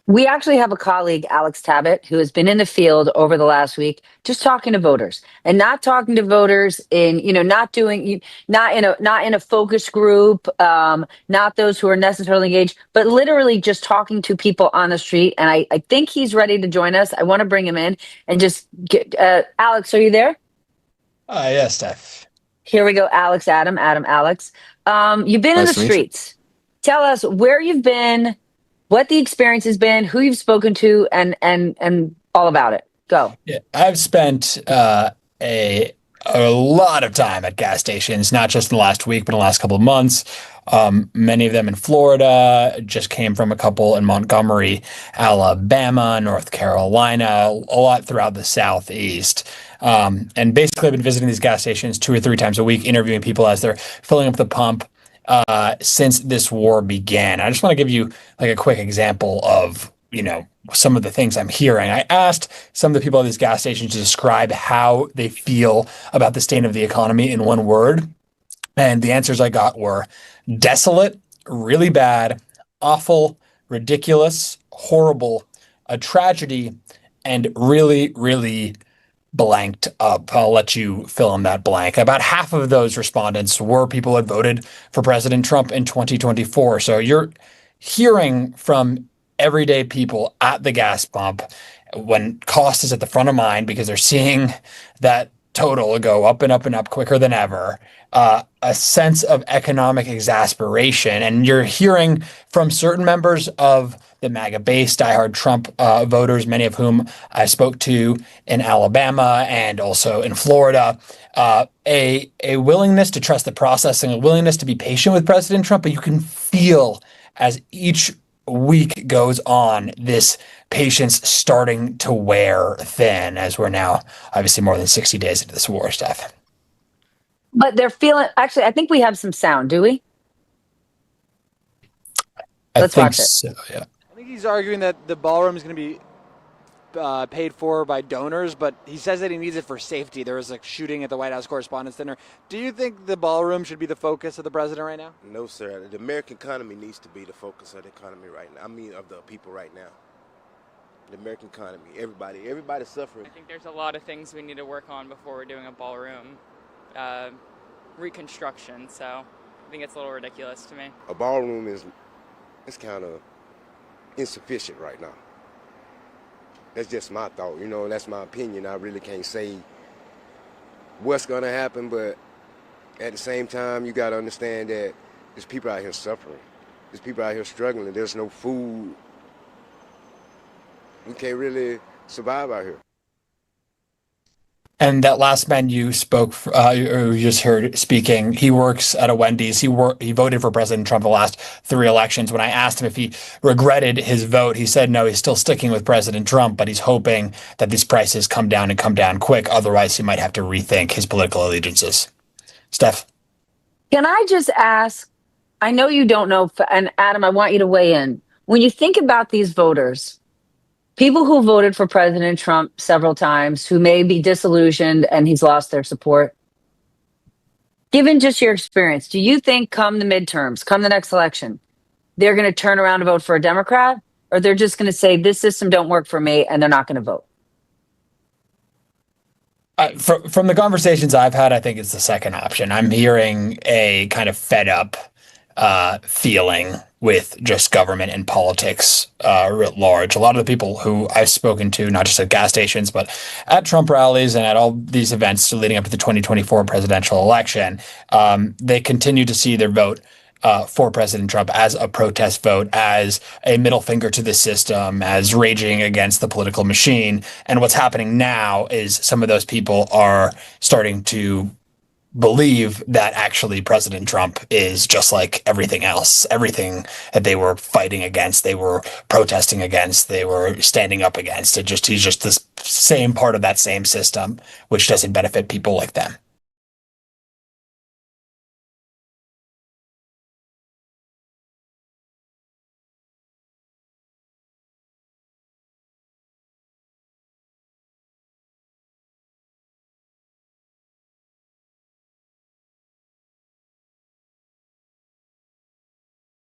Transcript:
We actually have a colleague, Alex Tabbitt, who has been in the field over the last week, just talking to voters and not talking to voters in, not doing, not in a focus group, not those who are necessarily engaged, but literally just talking to people on the street. And I think he's ready to join us. I want to bring him in and just get, Alex, are you there? Yes, Steph. Here we go. Alex. You've been in the Nice to meet you. streets. Tell us where you've been, what the experience has been, who you've spoken to, and all about it. Go. Yeah, I've spent a a lot of time at gas stations, not just in the last week, but in the last couple of months. Many of them in Florida. Just came from a couple in Montgomery, Alabama, North Carolina, a lot throughout the Southeast. And basically, I've been visiting these gas stations 2 or 3 times a week, interviewing people as they're filling up the pump since this war began. I just want to give you like a quick example of, some of the things I'm hearing. I asked some of the people at these gas stations to describe how they feel about the state of the economy in one word. And the answers I got were desolate, really bad, awful, ridiculous, horrible, a tragedy, and really, really blanked up. I'll let you fill in that blank. About half of those respondents were people who had voted for President Trump in 2024. So you're hearing from everyday people at the gas pump when cost is at the front of mind because they're seeing that total go up and up and up quicker than ever. A sense of economic exasperation. And you're hearing from certain members of the MAGA base, diehard Trump voters, many of whom I spoke to in Alabama and also in Florida, a willingness to trust the process and a willingness to be patient with President Trump. But you can feel as each week goes on, this patience starting to wear thin as we're now obviously more than 60 days into this war, Steph. But they're feeling, actually, I think we have some sound, do we? I Let's think watch it. so, yeah. I think he's arguing that the ballroom is going to be paid for by donors, but he says that he needs it for safety. There was a shooting at the White House Correspondents' Dinner. Do you think the ballroom should be the focus of the president right now? No, sir. The American economy needs to be the focus of the economy right now. I mean, of the people right now. The American economy, everybody's suffering. I think there's a lot of things we need to work on before we're doing a ballroom reconstruction. So I think it's a little ridiculous to me. A ballroom is kind of insufficient right now. That's just my thought, that's my opinion. I really can't say what's going to happen, but at the same time, you got to understand that there's people out here suffering. There's people out here struggling. There's no food. We can't really survive out here. And that last man you or you just heard speaking, he works at a Wendy's. He voted for President Trump the last 3 elections. When I asked him if he regretted his vote, he said no, he's still sticking with President Trump, but he's hoping that these prices come down and come down quick. Otherwise, he might have to rethink his political allegiances. Steph? Can I just ask? I know you don't know, and Adam, I want you to weigh in. When you think about these voters, people who voted for President Trump several times, who may be disillusioned and he's lost their support, given just your experience, do you think come the midterms, come the next election, they're going to turn around and vote for a Democrat, or they're just going to say this system don't work for me and they're not going to vote? From the conversations I've had, I think it's the second option. I'm hearing a kind of fed up feeling with just government and politics writ large. A lot of the people who I've spoken to, not just at gas stations, but at Trump rallies and at all these events leading up to the 2024 presidential election, they continue to see their vote for President Trump as a protest vote, as a middle finger to the system, as raging against the political machine. And what's happening now is some of those people are starting to believe that actually President Trump is just like everything else, everything that they were fighting against, they were protesting against, they were standing up against. He's just this same part of that same system, which doesn't benefit people like them.